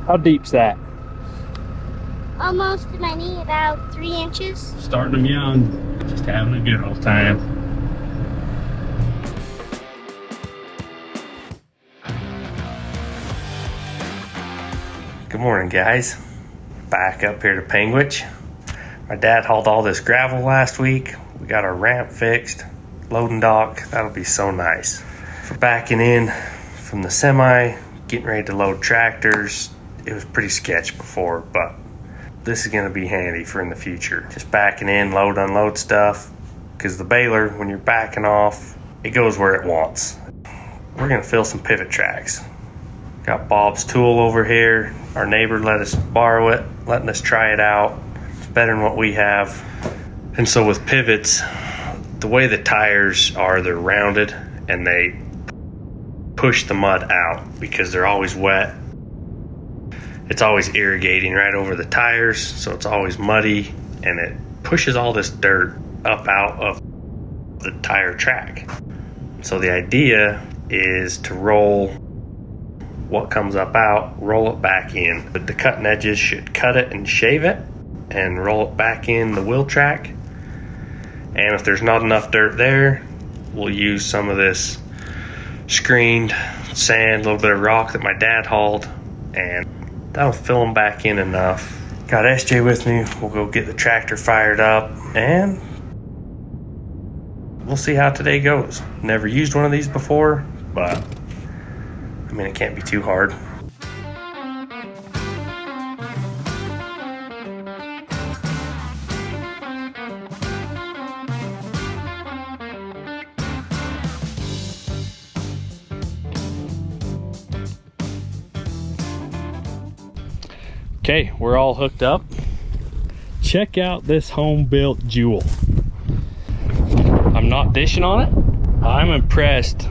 How deep's that? Almost to my knee, about 3 inches. Starting them young, just having a good old time. Good morning, guys. Back up here to Panguitch. My dad hauled all this gravel last week. We got our ramp fixed, loading dock. That'll be so nice. For backing in from the semi, getting ready to load tractors, it was pretty sketch before, but this is gonna be handy for in the future. Just backing in, load, unload stuff, because the baler, when you're backing off, it goes where it wants. We're gonna fill some pivot tracks. Got Bob's tool over here. Our neighbor let us borrow it, letting us try it out. It's better than what we have. And so with pivots, the way the tires are, they're rounded and they push the mud out because they're always wet. It's always irrigating right over the tires, so it's always muddy, and it pushes all this dirt up out of the tire track. So the idea is to roll what comes up out, roll it back in. But the cutting edges should cut it and shave it and roll it back in the wheel track. And if there's not enough dirt there, we'll use some of this screened sand, a little bit of rock that my dad hauled, and that'll fill them back in enough. Got SJ with me. We'll go get the tractor fired up and we'll see how today goes. Never used one of these before, but I mean, it can't be too hard. Okay, we're all hooked up. Check out this home-built jewel. I'm not dishing on it. I'm impressed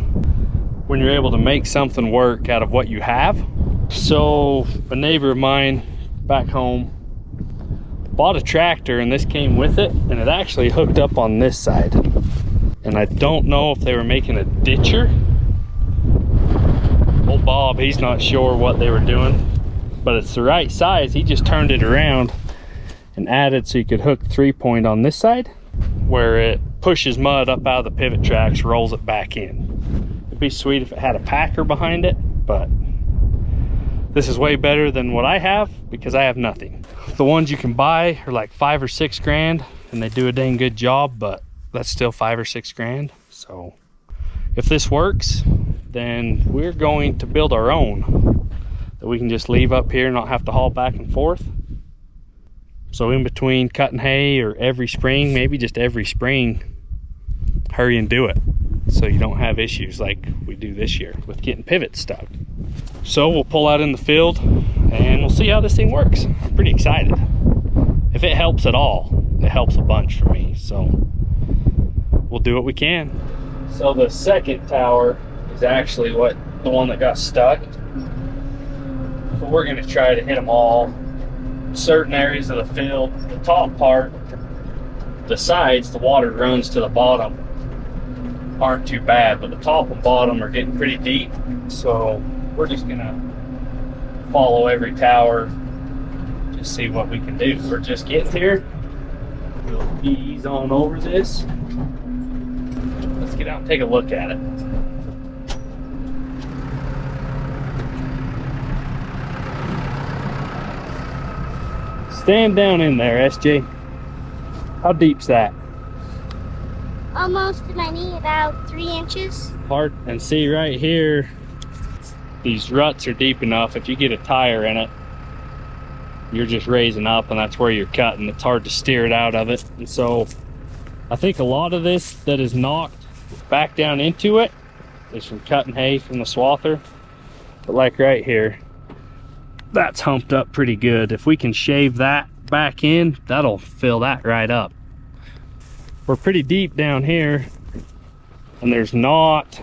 when you're able to make something work out of what you have. So a neighbor of mine back home bought a tractor, and this came with it, and it actually hooked up on this side. And I don't know if they were making a ditcher. Old Bob, he's not sure what they were doing, but it's the right size. He just turned it around and added so you could hook 3-point on this side, where it pushes mud up out of the pivot tracks, rolls it back in. It'd be sweet if it had a packer behind it, but this is way better than what I have because I have nothing. The ones you can buy are like 5 or 6 grand, and they do a dang good job, but that's still 5 or 6 grand. So if this works, then we're going to build our own that we can just leave up here and not have to haul back and forth. So in between cutting hay or every spring, maybe just every spring, hurry and do it so you don't have issues like we do this year with getting pivots stuck. So we'll pull out in the field and we'll see how this thing works. I'm pretty excited. If it helps at all, it helps a bunch for me, so we'll do what we can. So the second tower is actually the one that got stuck. So we're going to try to hit them all. Certain areas of the field, the top part, the sides, the water runs to the bottom, aren't too bad, but the top and bottom are getting pretty deep. So we're just gonna follow every tower, just see what we can do. We're just getting here. We'll ease on over this. Let's get out and take a look at it. Stand down in there, SJ. How deep's that? Almost to my knee, about 3 inches. Part and see right here, these ruts are deep enough. If you get a tire in it, you're just raising up, and that's where you're cutting. It's hard to steer it out of it. And so I think a lot of this that is knocked back down into it is from cutting hay from the swather. But like right here, that's humped up pretty good. If we can shave that back in, that'll fill that right up. We're pretty deep down here, and there's not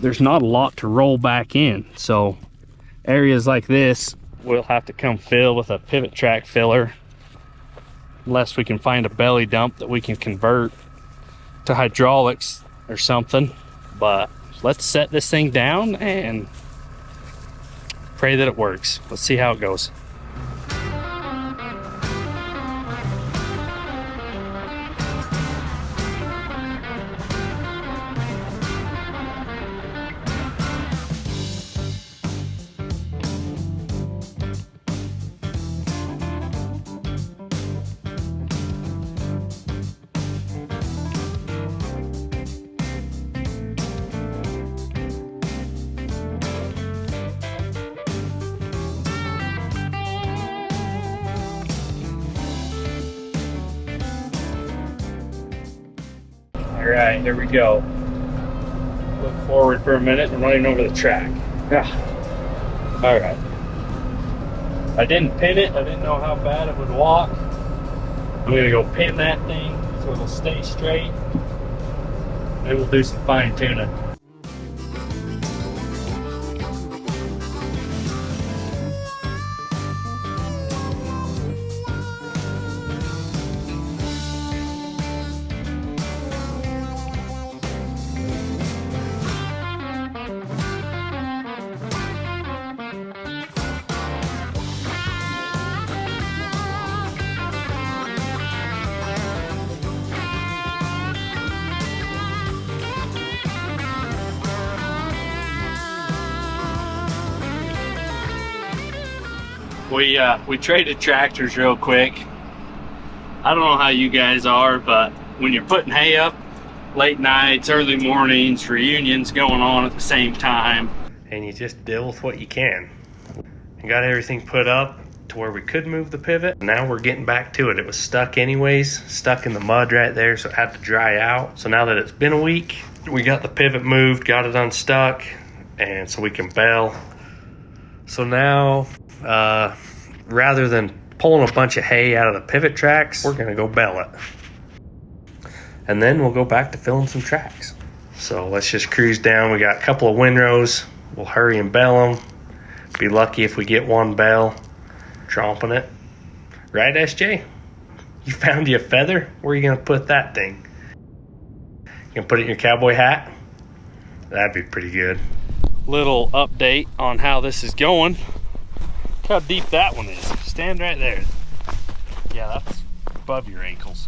a lot to roll back in. So areas like this, we'll have to come fill with a pivot track filler, unless we can find a belly dump that we can convert to hydraulics or something. But let's set this thing down and Pray that it works. Let's see how it goes. All right, here we go. Look forward for a minute and running over the track. Yeah. All right. I didn't pin it. I didn't know how bad it would walk. I'm gonna go pin that thing so it'll stay straight. Maybe we'll do some fine tuning. We traded tractors real quick. I don't know how you guys are, but when you're putting hay up, late nights, early mornings, reunions going on at the same time, and you just deal with what you can. I got everything put up to where we could move the pivot. Now we're getting back to it. It was stuck anyways, stuck in the mud right there, so it had to dry out. So now that it's been a week, we got the pivot moved, got it unstuck, and so we can bale. So now, rather than pulling a bunch of hay out of the pivot tracks, we're gonna go bale it. And then we'll go back to filling some tracks. So let's just cruise down. We got a couple of windrows. We'll hurry and bale them. Be lucky if we get one bale. Tromping it. Right, SJ? You found you a feather? Where are you gonna put that thing? You gonna put it in your cowboy hat? That'd be pretty good. Little update on how this is going. Look how deep that one is. Stand right there. Yeah, that's above your ankles.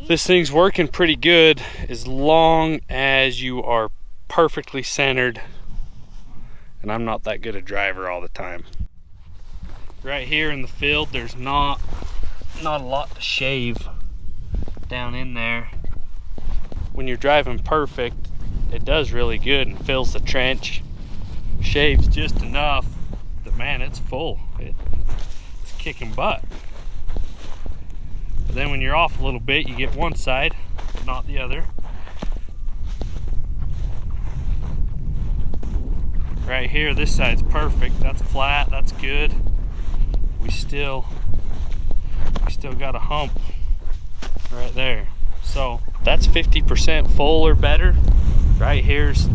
This thing's working pretty good as long as you are perfectly centered, and I'm not that good a driver all the time. Right here in the field, there's not a lot to shave down in there. When you're driving perfect, it does really good and fills the trench. Shaves just enough that, man, it's full. It's kicking butt. But then when you're off a little bit, you get one side, not the other. Right here, this side's perfect. That's flat, that's good. We still got a hump right there. So that's 50% full or better. Right here's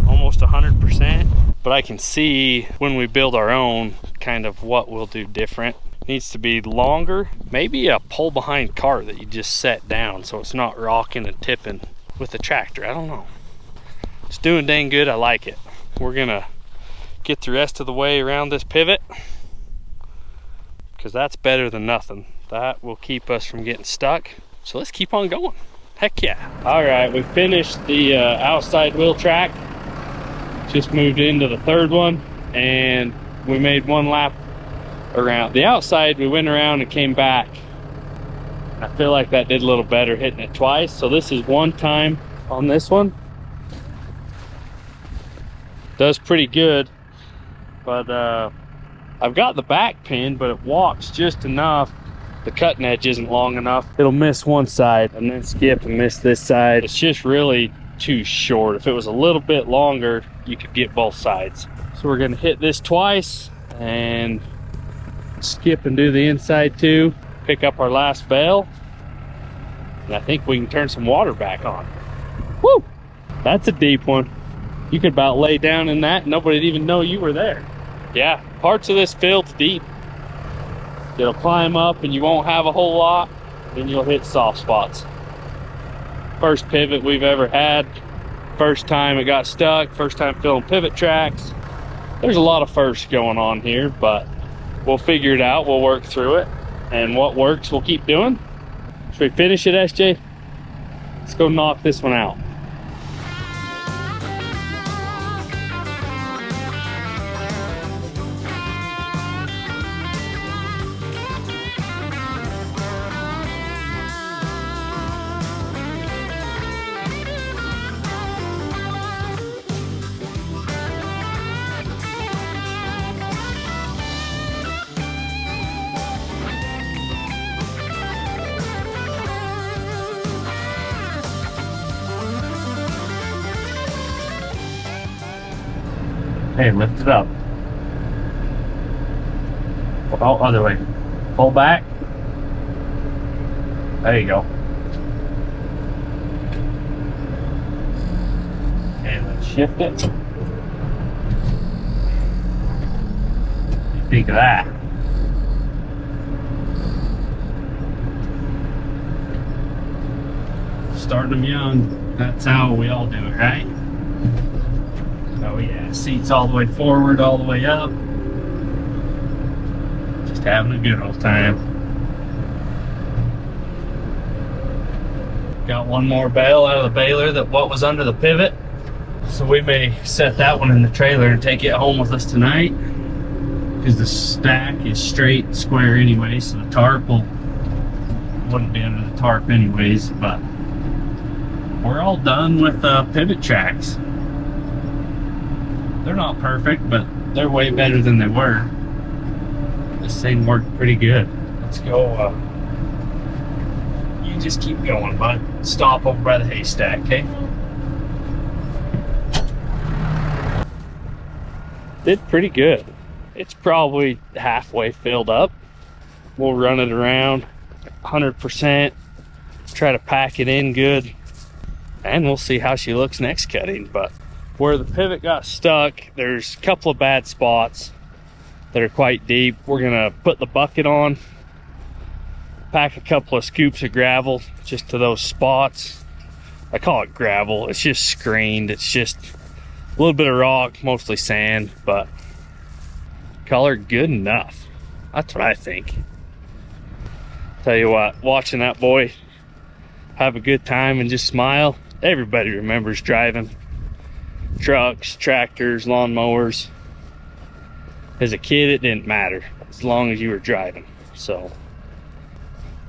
almost 100%. But I can see when we build our own kind of what we'll do different. Needs to be longer, maybe a pull behind cart that you just set down so it's not rocking and tipping with the tractor. I don't know. It's doing dang good. I like it. We're gonna get the rest of the way around this pivot because that's better than nothing. That will keep us from getting stuck. So let's keep on going. Heck yeah. All right, we finished the outside wheel track. Just moved into the third one and we made one lap around the outside. We went around and came back. I feel like that did a little better hitting it twice. So this is one time on this one. Does pretty good, but I've got the back pin, but it walks just enough. The cutting edge isn't long enough. It'll miss one side and then skip and miss this side. It's just really too short. If it was a little bit longer, you could get both sides. So we're gonna hit this twice and skip and do the inside too. Pick up our last bale. And I think we can turn some water back on. Woo! That's a deep one. You could about lay down in that and nobody'd even know you were there. Yeah, parts of this field's deep. It'll climb up and you won't have a whole lot, then you'll hit soft spots. First pivot we've ever had. First time it got stuck, first time filling pivot tracks. There's a lot of firsts going on here, but we'll figure it out. We'll work through it, and what works we'll keep doing. Should we finish it, SJ? Let's go knock this one out. Hey, lift it up. Oh, other way. Pull back. There you go. And let's shift it. Think of that. Starting them young. That's how we all do it, right? Oh yeah, seats all the way forward, all the way up. Just having a good old time. Got one more bale out of the baler that what was under the pivot. So we may set that one in the trailer and take it home with us tonight. Because the stack is straight and square anyway, so the tarp wouldn't be under the tarp anyways, but we're all done with pivot tracks. They're not perfect, but they're way better than they were. This thing worked pretty good. Let's go. You just keep going, bud. Stop over by the haystack, okay? Did pretty good. It's probably halfway filled up. We'll run it around 100%. Try to pack it in good. And we'll see how she looks next cutting, but where the pivot got stuck, there's a couple of bad spots that are quite deep. We're gonna put the bucket on, pack a couple of scoops of gravel just to those spots. I call it gravel, it's just screened. It's just a little bit of rock, mostly sand, but color good enough. That's what I think. Tell you what, watching that boy have a good time and just smile. Everybody remembers driving trucks, tractors, lawnmowers. As a kid, it didn't matter as long as you were driving. So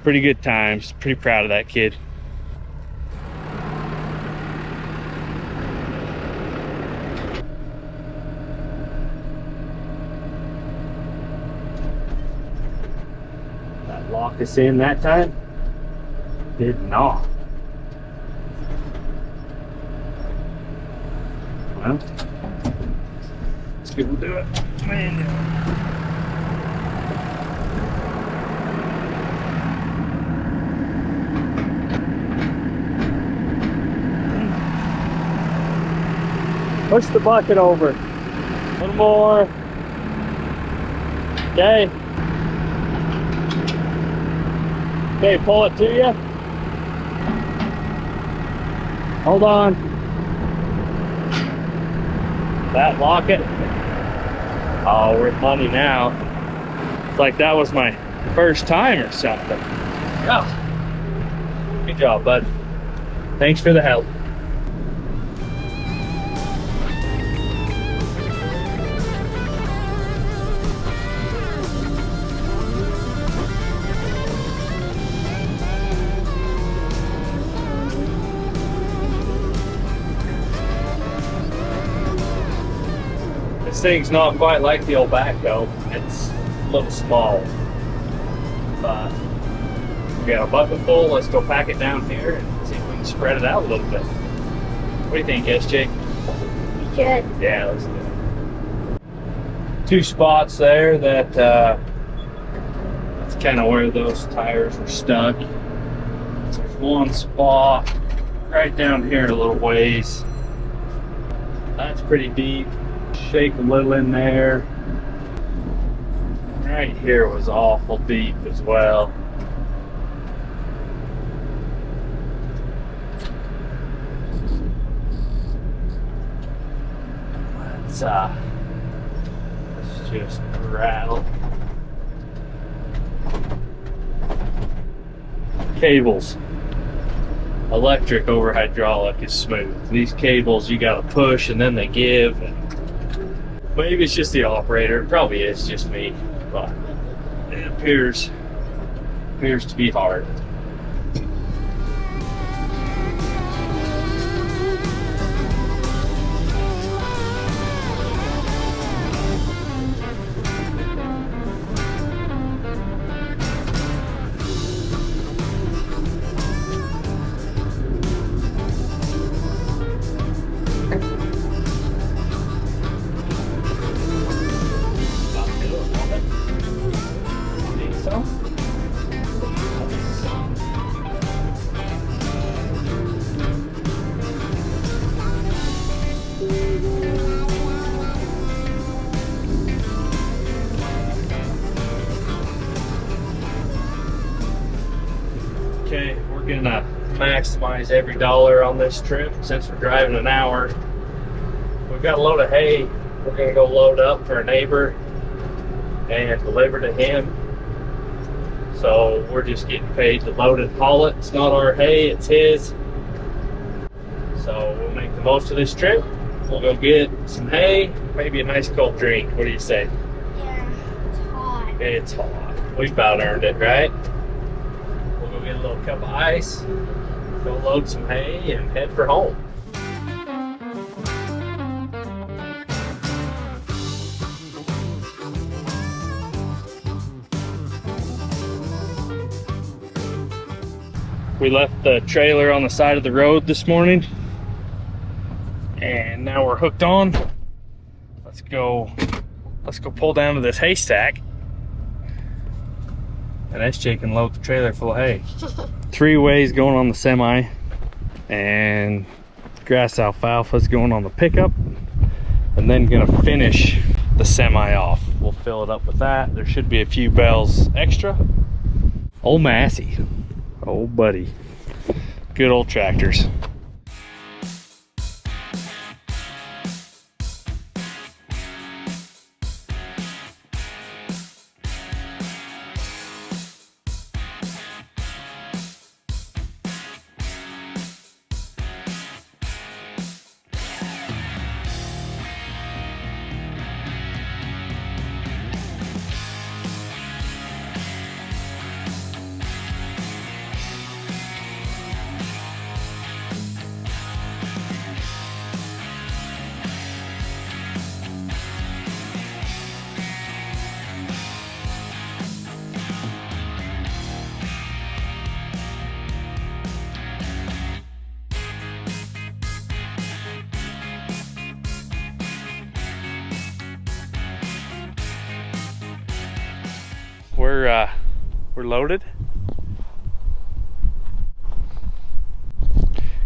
pretty good times. Pretty proud of that kid. That locked us in that time? Did not. Well, let's go do it. Man. Push the bucket over. A little more. Okay. Okay, pull it to you. Hold on. That lock it. Oh, we're money now. It's like that was my first time or something. Yeah. Good job, bud. Thanks for the help. This thing's not quite like the old backhoe. It's a little small. But we got a bucket full. Let's go pack it down here and see if we can spread it out a little bit. What do you think, SJ? You should. Yeah, let's do it. Two spots there that that's kind of where those tires were stuck. There's one spot right down here a little ways. That's pretty deep. Shake a little in there. Right here was awful deep as well. Let's just rattle. Cables. Electric over hydraulic is smooth. These cables you gotta push and then they give. Maybe it's just the operator. It probably is just me, but it appears to be hard. Okay, we're gonna maximize every dollar on this trip since we're driving an hour. We've got a load of hay. We're gonna go load up for a neighbor and deliver to him. So we're just getting paid to load it and haul it. It's not our hay, it's his. So we'll make the most of this trip. We'll go get some hay, maybe a nice cold drink. What do you say? Yeah, it's hot. It's hot. We've about earned it, right? We'll go get a little cup of ice, go load some hay, and head for home. We left the trailer on the side of the road this morning, and now we're hooked on. Let's go pull down to this haystack, and SJ can load the trailer full of hay. 3 ways going on the semi, and grass alfalfa's going on the pickup, and then gonna finish the semi off. We'll fill it up with that. There should be a few bales extra. Old Massey. Oh buddy, good old tractors. We're loaded.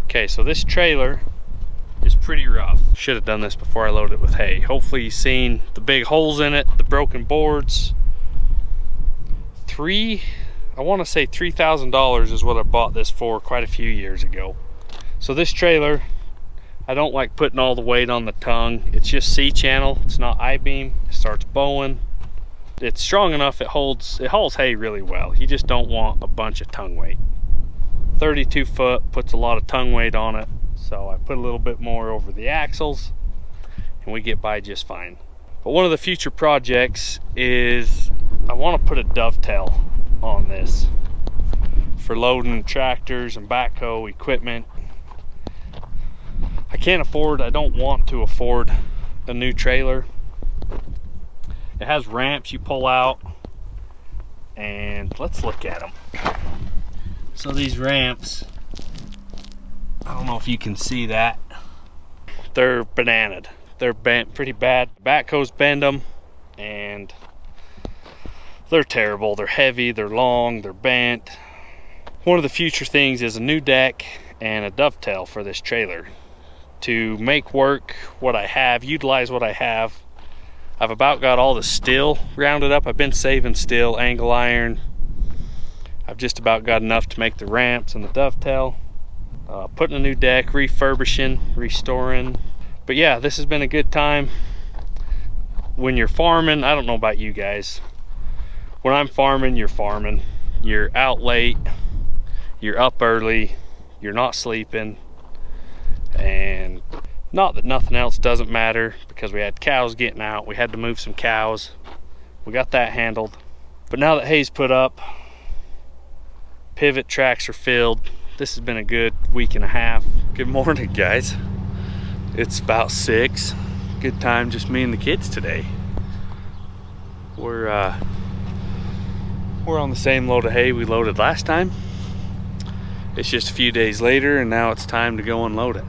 Okay, so this trailer is pretty rough. Should have done this before I loaded it with hay. Hopefully you've seen the big holes in it, the broken boards. I want to say $3,000 is what I bought this for quite a few years ago. So this trailer, I don't like putting all the weight on the tongue. It's just C-channel, it's not I-beam. It starts bowing. It's strong enough, it hauls hay really well. You just don't want a bunch of tongue weight. 32 foot puts a lot of tongue weight on it, so I put a little bit more over the axles and we get by just fine. But one of the future projects is I want to put a dovetail on this for loading tractors and backhoe equipment. I don't want to afford a new trailer. It has ramps you pull out, and let's look at them. So these ramps, I don't know if you can see that, they're bananaed. They're bent pretty bad. Backhoes bend them, and they're terrible. They're heavy, they're long, they're bent. One of the future things is a new deck and a dovetail for this trailer to make work what I have, utilize what I have. I've about got all the steel rounded up. I've been saving steel, angle iron. I've just about got enough to make the ramps and the dovetail. Putting a new deck, refurbishing, restoring. But yeah, this has been a good time. when you're farming, I don't know about you guys. When I'm farming, you're farming. You're out late, you're up early, you're not sleeping, and not that nothing else doesn't matter, because we had cows getting out. We had to move some cows. We got that handled. But now that hay's put up, pivot tracks are filled. This has been a good week and a half. Good morning, guys. It's about 6. Good time, just me and the kids today. We're on the same load of hay we loaded last time. It's just a few days later, and now it's time to go unload it.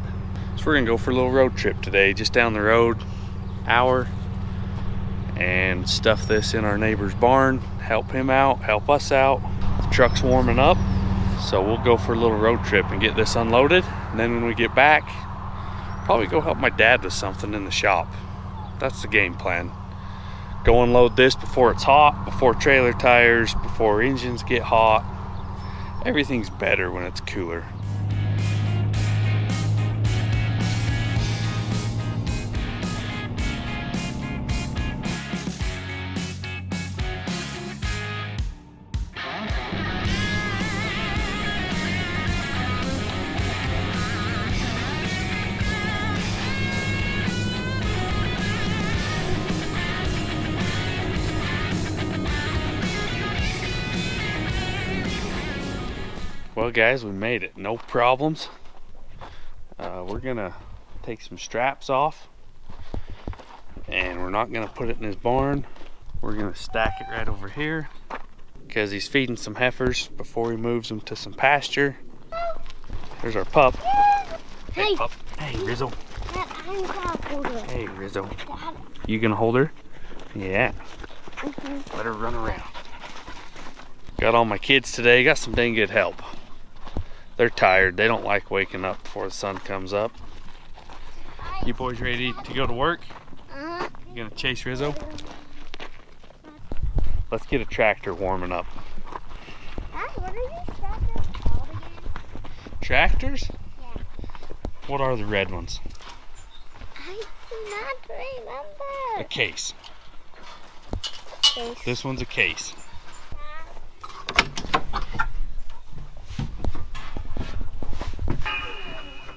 So we're gonna go for a little road trip today, just down the road, hour, and stuff this in our neighbor's barn, help him out, help us out. The truck's warming up, so we'll go for a little road trip and get this unloaded. And then when we get back, probably go help my dad with something in the shop. That's the game plan. Go unload this before it's hot, before trailer tires, before engines get hot. Everything's better when it's cooler. Well guys, we made it, no problems. We're gonna take some straps off, and we're not gonna put it in his barn. We're gonna stack it right over here, because he's feeding some heifers before he moves them to some pasture. There's our pup. Hey pup. Hey Rizzo. Dad, I'm gonna hold her. Hey Rizzo. Dad. You gonna hold her? Yeah. Let her run around. Got all my kids today, got some dang good help. They're tired. They don't like waking up before the sun comes up. You boys ready to go to work? You gonna chase Rizzo? Let's get a tractor warming up. Dad, what are these tractors called again? Tractors? Yeah. What are the red ones? I do not remember. A case. Case. This one's a case.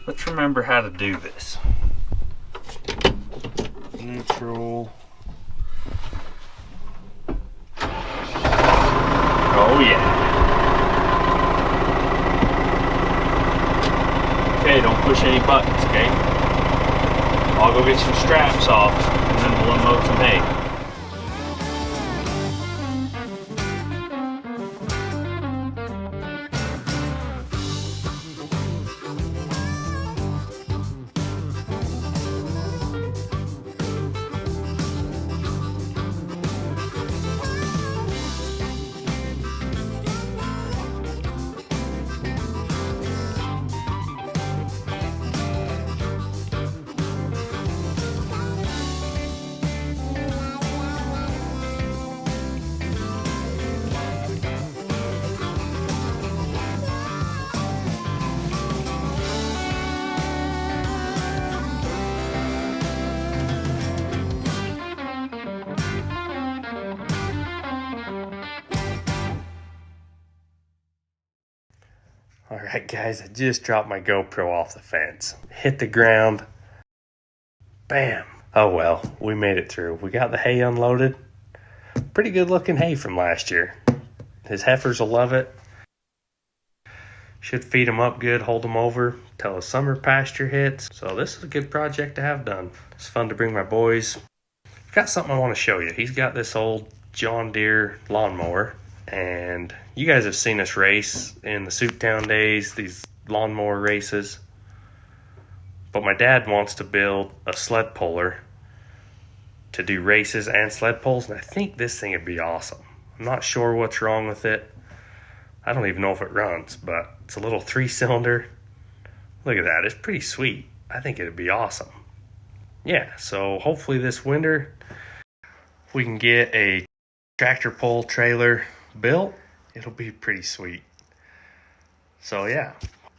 Let's remember how to do this. Neutral. Oh yeah. Okay, don't push any buttons, okay? I'll go get some straps off, and then we'll unload some hay. All right, guys, I just dropped my GoPro off the fence. Hit the ground. Bam. Oh, well, we made it through. We got the hay unloaded. Pretty good looking hay from last year. His heifers will love it. Should feed them up good, hold them over till the summer pasture hits. So this is a good project to have done. It's fun to bring my boys. I've got something I want to show you. He's got this old John Deere lawnmower. And you guys have seen us race in the Suittown days, these lawnmower races. But my dad wants to build a sled puller to do races and sled pulls, and I think this thing would be awesome. I'm not sure what's wrong with it. I don't even know if it runs, but it's a little 3-cylinder. Look at that, it's pretty sweet. I think it'd be awesome. Yeah, so hopefully this winter we can get a tractor pull trailer built. It'll be pretty sweet. So yeah,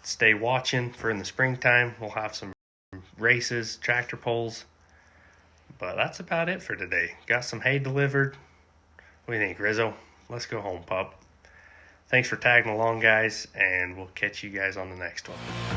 stay watching for in the springtime. We'll have some races, tractor pulls. But that's about it for today. Got some hay delivered. What do you think, Rizzo? Let's go home, pup. Thanks for tagging along, guys, and we'll catch you guys on the next one.